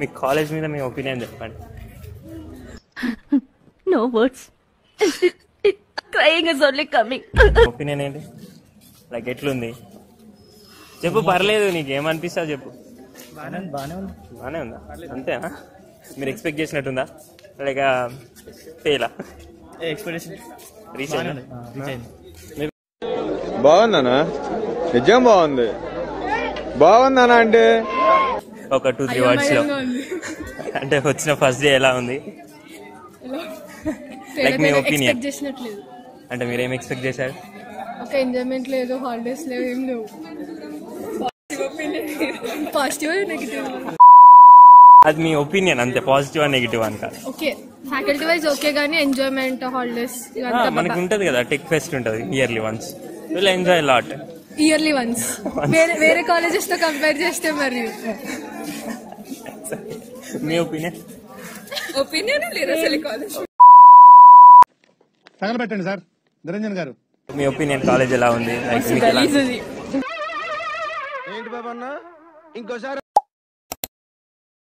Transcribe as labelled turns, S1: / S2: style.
S1: మీ college మీద మీ opinion చెప్పండి.
S2: No words, crying is only coming.
S1: Opinion ఏంటి? లైక్ ఎట్లుంది చెప్పు, పర్లేదు, నీకు ఏమనిపిస్తుంది చెప్పు. బాగానే ఉందా? అంతేనా? మీరు ఎక్స్పెక్ట్ చేసినట్టుందా లేక ఫెయిలా?
S3: బాగుందనా? నిజం బాగుంది. బాగుందనా అంటే
S1: ఒక 2-3 words లో అంటే వచ్చిన ఫస్ట్ డే ఎలా ఉంది? లైక్ మీ ఒపీనియన్ అంటే మీరేం ఎక్స్పెక్ట్ చేశారు?
S4: ఒక ఎంజాయ్మెంట్ లేదు, హాలిడేస్ లేవు, ఏం లేవు. పాజిటివ్ నెగిటివ్
S1: అది మీ ఒపీనియన్ అంతే, పాజిటివ్ అండ్ నెగిటివ్ అని కాదు.
S4: ఓకే, ఫ్యాకల్టీ వైజ్ ఓకే, కానీ ఎంజాయ్మెంట్ హాలిడేస్
S1: మనకి ఉంటది కదా, టెక్ ఫెస్ట్ ఉంటది yearly once, will enjoy lot.
S4: Yearly once వేరే కాలేజెస్ తో కంపేర్ చేస్తే మరి
S1: మీ ఒపీనియన్?
S4: లేదు అసలు కాలేజ్
S5: తగలబెట్టండి సార్ నిరంజన్ గారు.
S1: మీ ఒపీనియన్ కాలేజ్ ఎలా ఉంది?
S3: ఏంటి బాబా అన్న ఇంకోసారి